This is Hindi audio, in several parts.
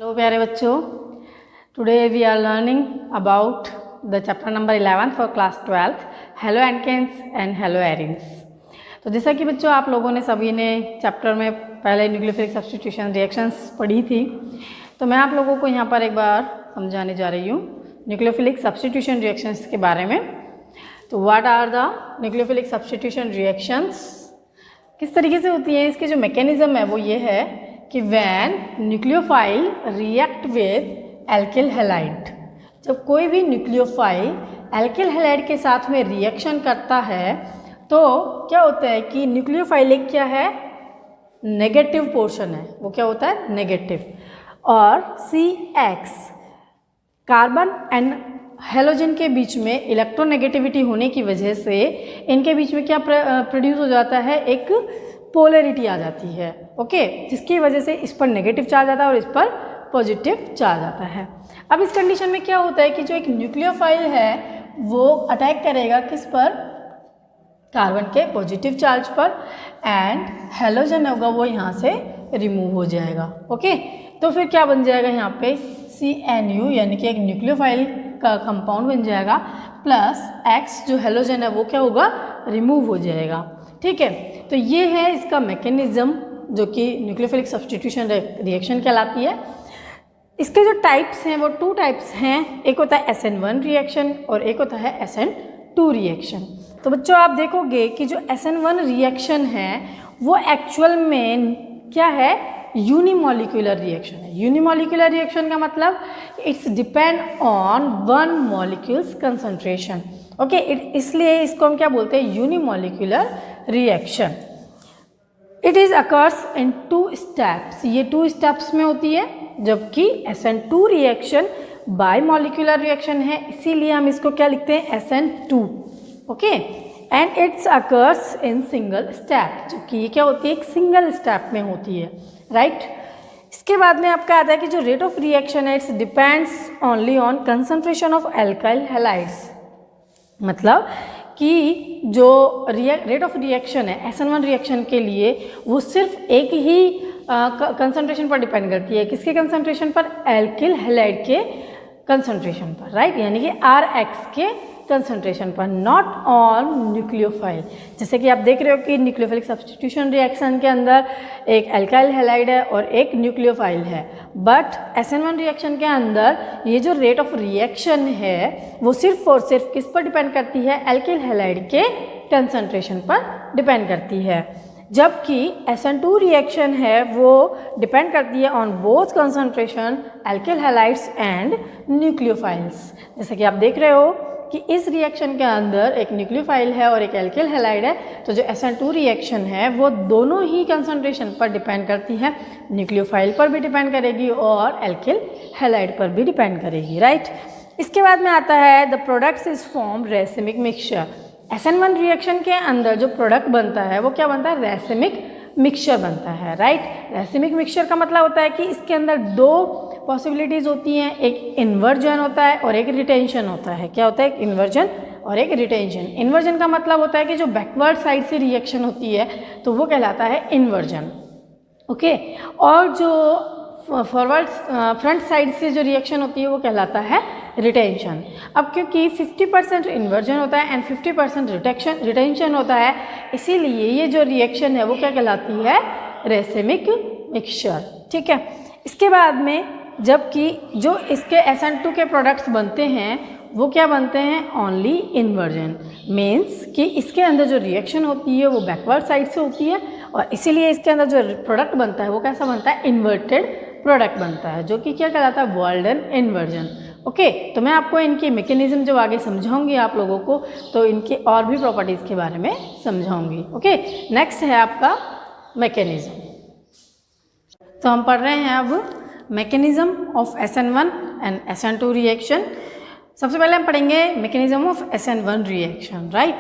Hello प्यारे बच्चों, today we are learning about the chapter number 11 for class 12, haloalkanes and haloarenes। तो जैसा कि बच्चों आप लोगों ने सभी ने चैप्टर में पहले न्यूक्लियोफिलिक सब्स्टिट्यूशन रिएक्शंस पढ़ी थी, तो मैं आप लोगों को यहाँ पर एक बार समझाने जा रही हूँ न्यूक्लियोफिलिक सब्स्टिट्यूशन रिएक्शंस के बारे में। तो what are the nucleophilic substitution reactions, किस तरीके से होती है, इसके जो मैकेनिज्म है वो ये है कि when nucleophile react with alkyl halide, जब कोई भी न्यूक्लियोफाइल एल्किल हैलाइड के साथ में रिएक्शन करता है तो क्या होता है कि न्यूक्लियोफाइल एक क्या है, नेगेटिव पोर्शन है, वो क्या होता है नेगेटिव। और CX कार्बन एंड हेलोजन के बीच में इलेक्ट्रोनेगेटिविटी होने की वजह से इनके बीच में क्या प्रोड्यूस हो जाता है, एक पोलैरिटी आ जाती है, ओके, जिसकी वजह से इस पर नेगेटिव चार्ज आता है और इस पर पॉजिटिव चार्ज आता है। अब इस कंडीशन में क्या होता है कि जो एक न्यूक्लियोफाइल है वो अटैक करेगा किस पर, कार्बन के पॉजिटिव चार्ज पर, एंड हेलोजन होगा वो यहाँ से रिमूव हो जाएगा, ओके। तो फिर क्या बन जाएगा यहाँ पे CNU, यानी कि एक न्यूक्लियोफाइल का कंपाउंड बन जाएगा, प्लस X जो हेलोजन है वो क्या होगा, रिमूव हो जाएगा, ठीक है। तो ये है इसका मैकेनिज्म जो कि न्यूक्लियोफिलिक सब्स्टिट्यूशन रिएक्शन कहलाती है। इसके जो टाइप्स हैं वो 2 टाइप्स हैं, एक होता है SN1 रिएक्शन और एक होता है SN2 रिएक्शन। तो बच्चों आप देखोगे कि जो SN1 रिएक्शन है वो एक्चुअल में क्या है, यूनिमॉलिक्यूलर रिएक्शन है। यूनिमॉलिक्यूलर रिएक्शन का मतलब it's depend on one molecules concentration, okay, इसलिए इसको हम क्या बोलते हैं, unimolecular reaction. It is occurs in 2 steps, ये 2 स्टेप्स में होती है, जबकि SN2 रिएक्शन बाइमॉलिक्यूलर रिएक्शन है, इसीलिए हम इसको क्या लिखते हैं, SN2, okay. And it's occurs in single step, जबकि ये क्या होती है, एक सिंगल स्टेप में होती है, राइट। इसके बाद में आपका आता है कि जो रेट ऑफ रिएक्शन है it's depends only on concentration of alkyl halides, मतलब कि जो रेट ऑफ रिएक्शन है SN1 रिएक्शन के लिए वो सिर्फ एक ही कंसंट्रेशन पर डिपेंड करती है, किसके कंसंट्रेशन पर, एल्किल हैलाइड के कंसंट्रेशन पर, राइट, यानी कि RX के कंसंट्रेशन पर, नॉट ऑन न्यूक्लियोफाइल। जैसे कि आप देख रहे हो कि न्यूक्लियोफिलिक सब्स्टिट्यूशन रिएक्शन के अंदर एक एल्काइल हैलाइड है और एक न्यूक्लियोफाइल है, बट SN1 रिएक्शन के अंदर ये जो रेट ऑफ रिएक्शन है वो सिर्फ और सिर्फ किस पर डिपेंड करती है, एल्किल हैलाइड के कंसंट्रेशन पर डिपेंड करती है। जबकि SN2 रिएक्शन है वो डिपेंड करती है on both concentration alkyl halides and nucleophiles. जैसे कि आप देख रहे हो कि इस रिएक्शन के अंदर एक न्यूक्लियोफाइल है और एक एल्किल हैलाइड है, तो जो SN2 रिएक्शन है वो दोनों ही कंसंट्रेशन पर डिपेंड करती है, न्यूक्लियोफाइल पर भी डिपेंड करेगी और एल्किल हैलाइड पर भी डिपेंड करेगी, राइट। इसके बाद में आता है the products is form racemic mixture. SN1 reaction के अंदर जो प्रोडक्ट बनता है वो क्या बनता है, रेसिमिक मिक्सचर बनता है, राइट। रेसिमिक मिक्सचर का मतलब होता है कि इसके अंदर 2 पॉसिबिलिटीज़ होती हैं, एक इन्वर्जन होता है और एक रिटेंशन होता है। क्या होता है, एक इन्वर्जन और एक रिटेंशन। इन्वर्जन का मतलब होता है कि जो बैकवर्ड साइड से रिएक्शन होती है तो वो कहलाता है इन्वर्जन, ओके, और जो फॉरवर्ड फ्रंट साइड से जो रिएक्शन होती है वो कहलाता है रिटेंशन। अब क्योंकि 50% इन्वर्जन होता है एंड 50% रिटेंशन होता है, इसीलिए ये जो रिएक्शन है वो क्या कहलाती है, रेसिमिक मिक्सचर, ठीक है। इसके बाद में जबकि जो इसके SN2 के प्रोडक्ट्स बनते हैं वो क्या बनते हैं, ओनली इन्वर्जन, मीन्स कि इसके अंदर जो रिएक्शन होती है वो बैकवर्ड साइड से होती है और इसीलिए इसके अंदर जो प्रोडक्ट बनता है वो कैसा बनता है, इन्वर्टेड प्रोडक्ट बनता है, जो कि क्या कहलाता है, वर्ल्डन इन्वर्जन, ओके। तो मैं आपको इनकी मैकेनिज्म जब आगे समझाऊंगी आप लोगों को तो इनके और भी प्रॉपर्टीज़ के बारे में समझाऊंगी, ओके। नेक्स्ट है आपका मैकेनिज्म। तो हम पढ़ रहे हैं अब mechanism of SN1 and SN2 reaction. सबसे पहले हम पढ़ेंगे mechanism of SN1 reaction, right.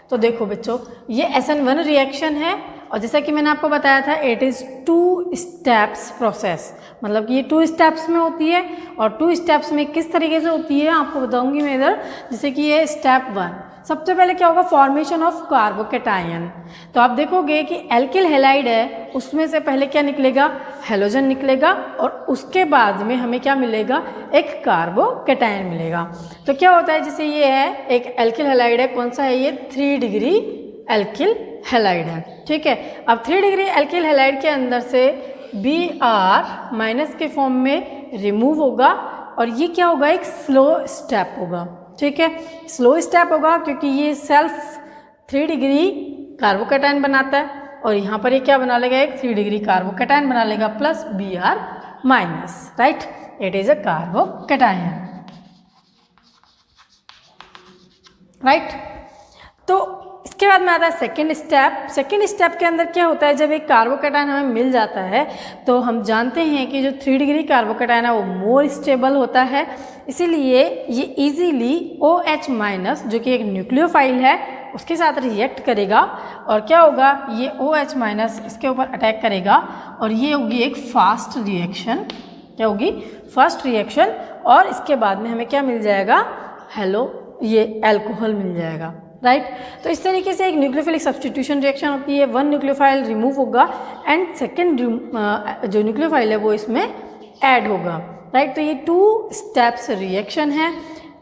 तो देखो बच्चों, ये SN1 रिएक्शन है और जैसा कि मैंने आपको बताया था इट इज़ 2 स्टेप्स प्रोसेस, मतलब कि ये 2 स्टेप्स में होती है। और 2 स्टेप्स में किस तरीके से होती है आपको बताऊंगी मैं इधर। जैसे कि ये स्टेप 1, सबसे पहले क्या होगा, फॉर्मेशन ऑफ कार्बोकैटायन। तो आप देखोगे कि एल्किल हैलाइड है, उसमें से पहले क्या निकलेगा, हेलोजन निकलेगा और उसके बाद में हमें क्या मिलेगा, एक कार्बोकैटायन मिलेगा। तो क्या होता है, जैसे ये है एक एल्किल हैलाइड है, कौन सा है ये, 3 डिग्री एल्किल हैलाइड है, ठीक है। अब 3 डिग्री एल्किल हैलाइड के अंदर से Br माइनस के फॉर्म में रिमूव होगा और ये क्या होगा, एक स्लो स्टेप होगा, ठीक है। स्लो स्टेप होगा क्योंकि ये सेल्फ 3 डिग्री कार्बोकैटायन बनाता है और यहाँ पर ये क्या बना लेगा, एक 3 डिग्री कार्बोकैटायन बना लेगा plus Br minus, right, it is a carbocation, right. तो इसके बाद में आता है सेकेंड स्टेप। सेकेंड स्टेप के अंदर क्या होता है, जब एक कार्बोकैटायन हमें मिल जाता है तो हम जानते हैं कि जो 3 डिग्री कार्बोकैटायन है वो मोर स्टेबल होता है, इसीलिए ये इजीली OH माइनस जो कि एक न्यूक्लियोफाइल है उसके साथ रिएक्ट करेगा और क्या होगा, ये OH माइनस इसके ऊपर अटैक करेगा और ये होगी एक फास्ट रिएक्शन। क्या होगी, फास्ट रिएक्शन। और इसके बाद में हमें क्या मिल जाएगा, ये अल्कोहल मिल जाएगा, राइट। तो इस तरीके से एक न्यूक्लियोफिलिक सब्स्टिट्यूशन रिएक्शन होती है, 1 न्यूक्लियोफाइल रिमूव होगा एंड सेकेंड जो न्यूक्लियोफाइल है वो इसमें ऐड होगा, राइट। तो ये 2 स्टेप्स रिएक्शन है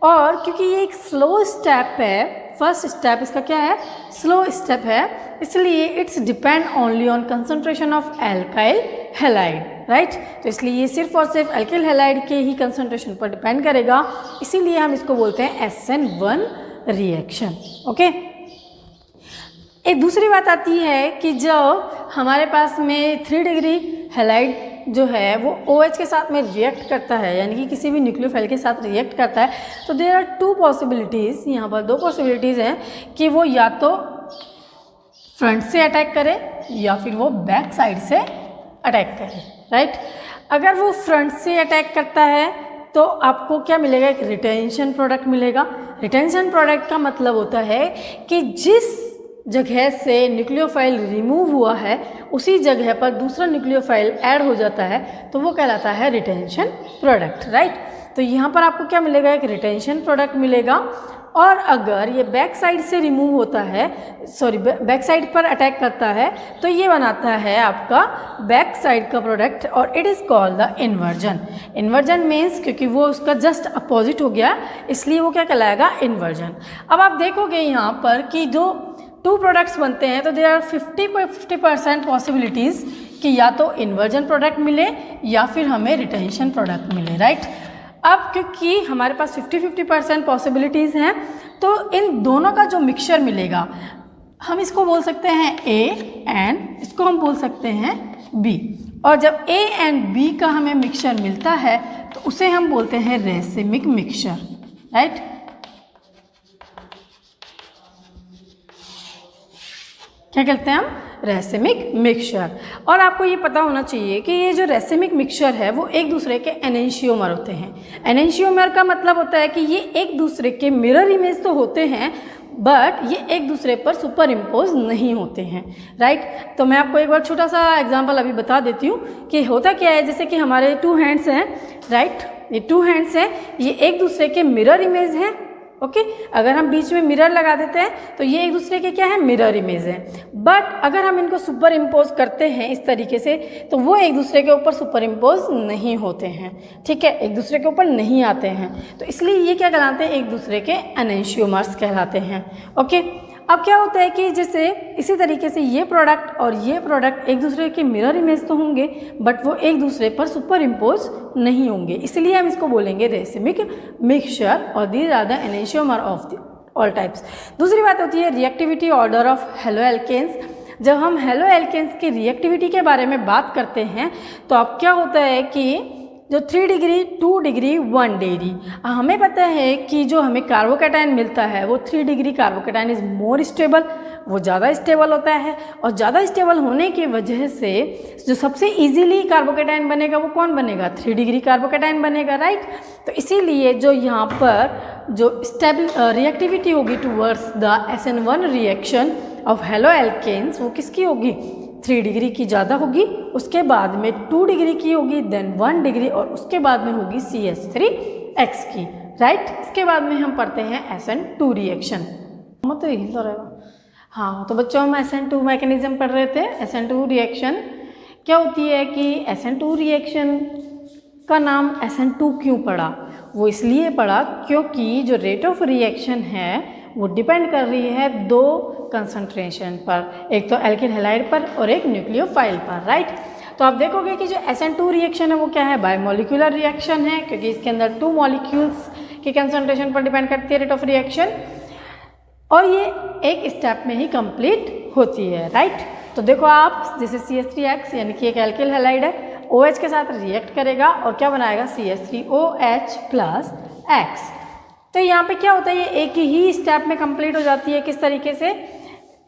और क्योंकि ये एक स्लो स्टेप है, फर्स्ट स्टेप इसका क्या है, स्लो स्टेप है, इसलिए it's depend only on concentration of alkyl halide, right. तो इसलिए ये सिर्फ और सिर्फ एल्काइल हैलाइड के ही कंसंट्रेशन पर डिपेंड करेगा, इसीलिए हम इसको बोलते हैं SN1 रिएक्शन, ओके। एक दूसरी बात आती है कि जब हमारे पास में 3 डिग्री हैलाइड जो है वो OH के साथ में रिएक्ट करता है, यानी कि किसी भी न्यूक्लियोफाइल के साथ रिएक्ट करता है, तो देयर आर 2 पॉसिबिलिटीज़, यहाँ पर 2 पॉसिबिलिटीज़ हैं कि वो या तो फ्रंट से अटैक करे या फिर वो बैक साइड से अटैक करे, राइट। अगर वो फ्रंट से अटैक करता है तो आपको क्या मिलेगा, एक रिटेंशन प्रोडक्ट मिलेगा। रिटेंशन प्रोडक्ट का मतलब होता है कि जिस जगह से न्यूक्लियोफाइल रिमूव हुआ है उसी जगह पर दूसरा न्यूक्लियोफाइल ऐड हो जाता है, तो वो कहलाता है रिटेंशन प्रोडक्ट, राइट। तो यहाँ पर आपको क्या मिलेगा, एक रिटेंशन प्रोडक्ट मिलेगा। और अगर ये बैक साइड से रिमूव होता है, बैक साइड पर अटैक करता है, तो ये बनाता है आपका बैक साइड का प्रोडक्ट और it is called the inversion. Inversion means क्योंकि वो उसका जस्ट अपोजिट हो गया, इसलिए वो क्या कहलाएगा, इन्वर्जन। अब आप देखोगे यहाँ पर कि जो 2 प्रोडक्ट्स बनते हैं तो देयर आर 50% पॉसिबिलिटीज़ कि या तो इन्वर्जन प्रोडक्ट मिले या फिर हमें रिटेंशन प्रोडक्ट मिले, राइट। अब क्योंकि हमारे पास 50% पॉसिबिलिटीज़ हैं तो इन दोनों का जो मिक्सचर मिलेगा हम इसको बोल सकते हैं A एंड इसको हम बोल सकते हैं B। और जब A एंड B का हमें मिक्सचर मिलता है तो उसे हम बोलते हैं रेसिमिक मिक्सचर, राइट। क्या कहते हैं हम, रेसिमिक मिक्सचर। और आपको ये पता होना चाहिए कि ये जो रेसिमिक मिक्सचर है वो एक दूसरे के एनेंशियोमर होते हैं। एनेंशियोमर का मतलब होता है कि ये एक दूसरे के मिरर इमेज तो होते हैं बट ये एक दूसरे पर सुपर इम्पोज नहीं होते हैं, राइट। तो मैं आपको एक बार छोटा सा एग्जांपल अभी बता देती हूँ कि होता क्या है। जैसे कि हमारे 2 हैंड्स हैं, राइट, ये 2 हैंड्स हैं, ये एक दूसरे के मिरर इमेज हैं, ओके। अगर हम बीच में मिरर लगा देते हैं तो ये एक दूसरे के क्या है, मिरर इमेज है। बट अगर हम इनको सुपर इम्पोज करते हैं इस तरीके से तो वो एक दूसरे के ऊपर सुपर इम्पोज नहीं होते हैं, ठीक है, एक दूसरे के ऊपर नहीं आते हैं। तो इसलिए ये क्या कहलाते हैं, एक दूसरे के एनेंशियोमर्स कहलाते हैं, ओके। अब क्या होता है कि जैसे इसी तरीके से ये प्रोडक्ट और ये प्रोडक्ट एक दूसरे के मिरर इमेज तो होंगे बट वो एक दूसरे पर सुपर इम्पोज नहीं होंगे, इसलिए हम इसको बोलेंगे रेसिमिक मिक्सचर और these are the enantiomer of the all types. दूसरी बात होती है reactivity order of halo alkanes. जब हम हेलो एल्केन्स की रिएक्टिविटी के बारे में बात करते हैं तो अब क्या होता है कि जो 3 डिग्री, 2 डिग्री, 1 डिग्री, हमें पता है कि जो हमें कार्बोकैटायन मिलता है वो 3 degree carbocation is more stable, वो ज़्यादा स्टेबल होता है। और ज़्यादा स्टेबल होने की वजह से जो सबसे इजीली कार्बोकैटायन बनेगा वो कौन बनेगा, 3 डिग्री कार्बोकैटायन बनेगा, राइट। तो इसीलिए जो यहाँ पर जो स्टेबल रिएक्टिविटी होगी towards the SN1 reaction of halo alkanes वो किसकी होगी, 3 डिग्री की ज़्यादा होगी, उसके बाद में 2 डिग्री की होगी, देन 1 डिग्री, और उसके बाद में होगी CH3X की, राइट। इसके बाद में हम पढ़ते हैं SN2 रिएक्शन। तो यही तो रहेगा। हाँ, तो बच्चों हम SN2 मैकेनिज्म पढ़ रहे थे। SN2 रिएक्शन क्या होती है कि SN2 रिएक्शन का नाम SN2 क्यों पड़ा, वो इसलिए पड़ा क्योंकि जो रेट ऑफ रिएक्शन है वो डिपेंड कर रही है 2 कंसंट्रेशन पर, एक तो एल्किल हैलाइड पर और एक न्यूक्लियोफाइल पर, राइट। तो आप देखोगे कि जो SN2 रिएक्शन है वो क्या है, बायोमोलिकुलर रिएक्शन है, क्योंकि इसके अंदर 2 मॉलिक्यूल्स की कंसंट्रेशन पर डिपेंड करती है रेट ऑफ रिएक्शन, और ये एक स्टेप में ही कंप्लीट होती है, राइट। तो देखो आप, जैसे CH3X यानी कि एक एल्किल हैलाइड है, OH के साथ रिएक्ट करेगा और क्या बनाएगा, CH3OH प्लस X। तो यहाँ पे क्या होता है, ये एक ही स्टेप में कंप्लीट हो जाती है। किस तरीके से,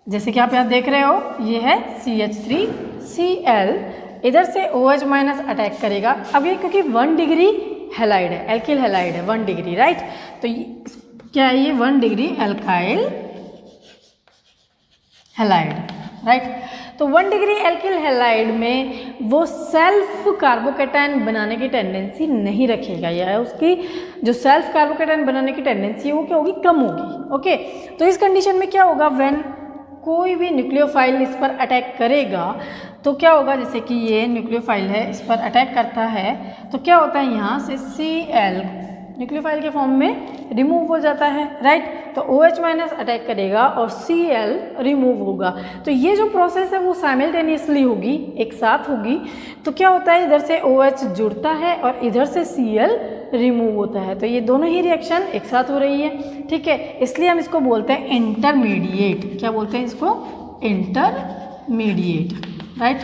जैसे कि आप यहाँ देख रहे हो, ये है CH3Cl, इधर से OH माइनस अटैक करेगा। अब ये क्योंकि 1 डिग्री हैलाइड है, एल्किल हैलाइड है 1 डिग्री, राइट। तो क्या है ये 1 डिग्री एल्काइल हैलाइड, राइट। तो 1 डिग्री एल्किल हैलाइड में वो सेल्फ कार्बोकेटायन बनाने की टेंडेंसी नहीं रखेगा, या उसकी जो सेल्फ कार्बोकेटायन बनाने की टेंडेंसी है वो क्या होगी, कम होगी, ओके। तो इस कंडीशन में क्या होगा, व्हेन कोई भी न्यूक्लियोफाइल इस पर अटैक करेगा तो क्या होगा, जैसे कि ये न्यूक्लियोफाइल है, इस पर अटैक करता है तो क्या होता है, यहाँ से Cl न्यूक्लियोफाइल के फॉर्म में रिमूव हो जाता है, राइट। तो OH माइनस अटैक करेगा और Cl रिमूव होगा। तो ये जो प्रोसेस है वो साइमल्टेनियसली होगी, एक साथ होगी। तो क्या होता है, इधर से OH जुड़ता है और इधर से Cl रिमूव होता है। तो ये दोनों ही रिएक्शन एक साथ हो रही है, ठीक है। इसलिए हम इसको बोलते हैं इंटरमीडिएट। क्या बोलते हैं इसको, इंटरमीडिएट, राइट।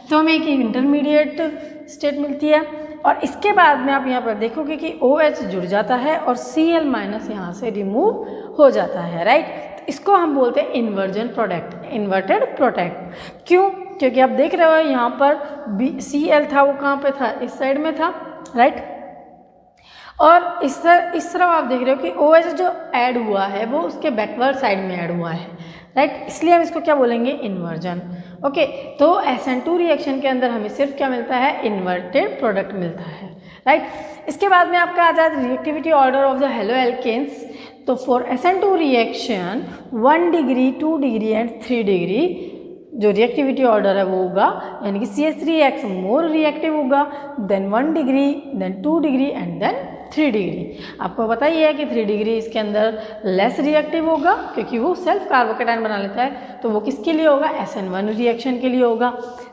तो हमें एक इंटरमीडिएट स्टेट मिलती है, और इसके बाद में आप यहाँ पर देखोगे कि OH जुड़ जाता है और Cl माइनस यहाँ से रिमूव हो जाता है, राइट। तो इसको हम बोलते हैं इन्वर्जन प्रोडक्ट, इन्वर्टेड प्रोडक्ट। क्यों, क्योंकि आप देख रहे हो यहाँ पर Cl था, वो कहाँ पे था, इस साइड में था, राइट। और इस तरफ आप देख रहे हो कि OH जो ऐड हुआ है वो उसके बैकवर्ड साइड में ऐड हुआ है, राइट। इसलिए हम इसको क्या बोलेंगे, इन्वर्जन, ओके। तो SN2 रिएक्शन के अंदर हमें सिर्फ क्या मिलता है, इन्वर्टेड प्रोडक्ट मिलता है, राइट। इसके बाद में आपका आता है reactivity order of the halo alkanes. तो for SN2 reaction 1 degree, 2 degree and 3 degree जो रिएक्टिविटी ऑर्डर है वो होगा, यानी कि CH3X मोर रिएक्टिव होगा, then 1 degree, then 2 degree and then 3 degree. आपको पता ही है कि 3 डिग्री इसके अंदर लेस रिएक्टिव होगा क्योंकि वो सेल्फ कार्बोकेटायन बना लेता है, तो वो किसके लिए होगा, SN1 रिएक्शन के लिए होगा।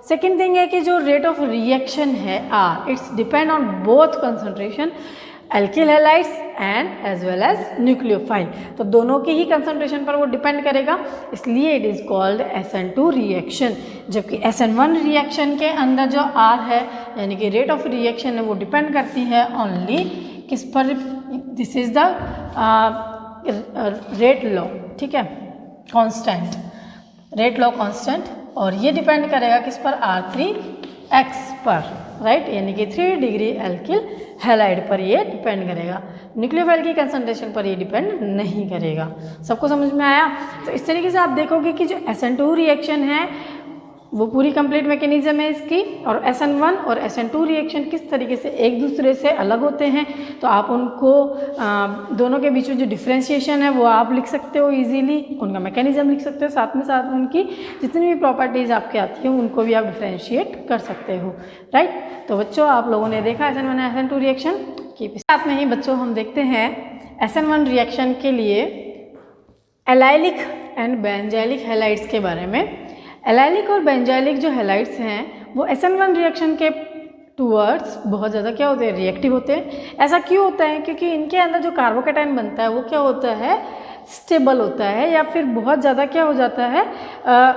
सेकेंड थिंग है कि जो रेट ऑफ रिएक्शन है R, it's depend on both concentration, alkyl halides and as well as nucleophile. तो दोनों की ही कंसंट्रेशन पर वो डिपेंड करेगा, इसलिए it is called SN2 reaction. जबकि SN1 रिएक्शन के अंदर जो R है, यानी कि रेट ऑफ रिएक्शन है, वो डिपेंड करती है ओनली किस पर, this is the rate law, ठीक है, कांस्टेंट, रेट लॉ कांस्टेंट, और ये डिपेंड करेगा किस पर, R3X पर, राइट, यानी कि 3 डिग्री एल्किल हैलाइड पर ये डिपेंड करेगा, न्यूक्लियोफाइल की कंसंट्रेशन पर ये डिपेंड नहीं करेगा। सबको समझ में आया। तो इस तरीके से आप देखोगे कि जो SN2 रिएक्शन है वो पूरी कंप्लीट मैकेनिज्म है इसकी, और SN1 और SN2 रिएक्शन किस तरीके से एक दूसरे से अलग होते हैं, तो आप उनको दोनों के बीच में जो डिफ्रेंशिएशन है वो आप लिख सकते हो इजीली, उनका मैकेनिज्म लिख सकते हो, साथ में साथ उनकी जितनी भी प्रॉपर्टीज़ आपके आती हैं उनको भी आप डिफ्रेंशिएट कर सकते हो, राइट। तो बच्चों आप लोगों ने देखा SN1 और SN2 रिएक्शन की, साथ में ही बच्चों हम देखते हैं SN1 रिएक्शन के लिए एलाइलिक एंड बेंजाइलिक हैलाइड्स के बारे में। एलाइलिक और बेंजाइलिक जो हैलाइड्स हैं वो SN1 रिएक्शन के टूवर्ड्स बहुत ज़्यादा क्या होते हैं, रिएक्टिव होते हैं। ऐसा क्यों होता है, क्योंकि इनके अंदर जो कार्बोकेटायन बनता है वो क्या होता है, स्टेबल होता है, या फिर बहुत ज़्यादा क्या हो जाता है,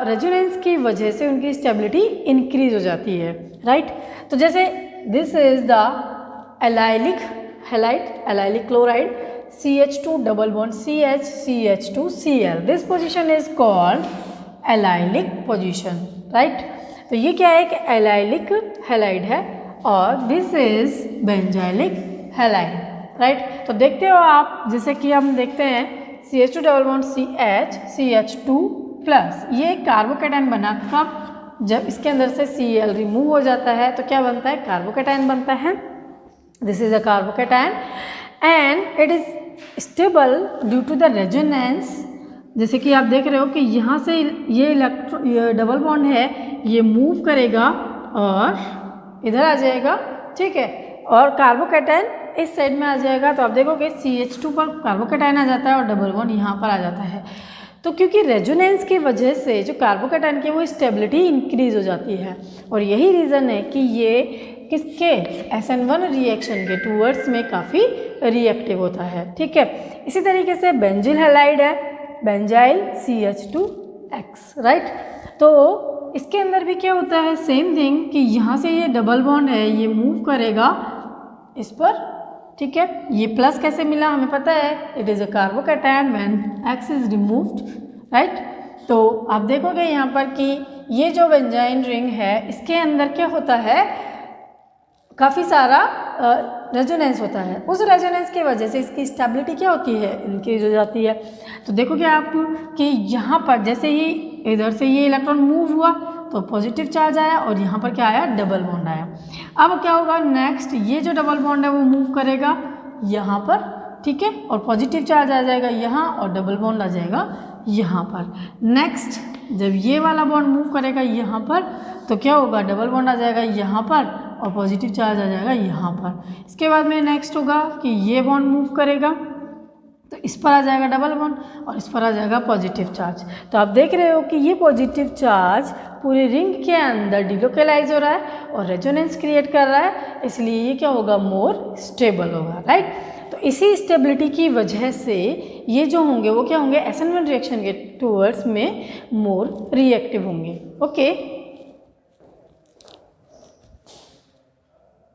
रेजोनेंस की वजह से उनकी स्टेबिलिटी इंक्रीज हो जाती है, राइट। तो जैसे this is the allylic halide, allylic chloride, CH2 double bond CH, CH2Cl, this position is called allylic position, right. तो ये क्या है, एक एलाइलिक हैलाइड है, और this is benzylic halide, right. तो देखते हो आप, जैसे कि हम देखते हैं CH2 double bond CH, CH2 plus ये कार्बोकेटायन बना कब, जब इसके अंदर से Cl रिमूव हो जाता है तो क्या बनता है, कार्बोकेटायन बनता है। This is a carbocation and it is stable due to the resonance. जैसे कि आप देख रहे हो कि यहाँ से ये डबल बॉन्ड है, ये मूव करेगा और इधर आ जाएगा, ठीक है, और कार्बोकेटायन इस साइड में आ जाएगा। तो आप देखोगे CH2 पर कार्बोकेटायन आ जाता है और डबल बॉन्ड यहाँ पर आ जाता है। तो क्योंकि रेजोनेंस की वजह से जो कार्बोकेटायन की वो स्टेबिलिटी इंक्रीज हो जाती है, और यही रीज़न है कि ये किसके SN1 रिएक्शन के टूवर्ड्स में काफ़ी रिएक्टिव होता है, ठीक है। इसी तरीके से बेंजिल हैलाइड है, बेंजाइल CH2X, राइट। तो इसके अंदर भी क्या होता है, सेम थिंग कि यहाँ से ये डबल बॉन्ड है, ये मूव करेगा इस पर, ठीक है। ये प्लस कैसे मिला हमें पता है, it is a carbocation when X is removed, right. तो आप देखोगे यहाँ पर कि ये जो बेंजाइन रिंग है इसके अंदर क्या होता है, काफ़ी सारा रेजोनेंस होता है। उस रेजोनेंस की वजह से इसकी स्टेबिलिटी क्या होती है, इंक्रीज हो जाती है। तो देखोगे आप कि यहाँ पर जैसे ही इधर से ये इलेक्ट्रॉन मूव हुआ तो पॉजिटिव चार्ज आया और यहाँ पर क्या आया, डबल बॉन्ड आया। अब क्या होगा नेक्स्ट, ये जो डबल बॉन्ड है वो मूव करेगा यहाँ पर, ठीक है, और पॉजिटिव चार्ज आ जाएगा यहाँ और डबल बॉन्ड आ जाएगा यहाँ पर। नेक्स्ट जब ये वाला बॉन्ड मूव करेगा यहाँ पर तो क्या होगा, डबल बॉन्ड आ जाएगा यहाँ पर और पॉजिटिव चार्ज आ जाएगा यहाँ पर। इसके बाद में नेक्स्ट होगा कि ये बॉन्ड मूव करेगा तो इस पर आ जाएगा डबल बॉन्ड और इस पर आ जाएगा पॉजिटिव चार्ज। तो आप देख रहे हो कि ये पॉजिटिव चार्ज पूरी रिंग के अंदर डिलोकेलाइज हो रहा है और रेजोनेंस क्रिएट कर रहा है, इसलिए ये क्या होगा, मोर स्टेबल होगा, राइट। तो इसी स्टेबिलिटी की वजह से ये जो होंगे वो क्या होंगे, SN1 रिएक्शन के टूवर्ड्स में मोर रिएक्टिव होंगे, ओके।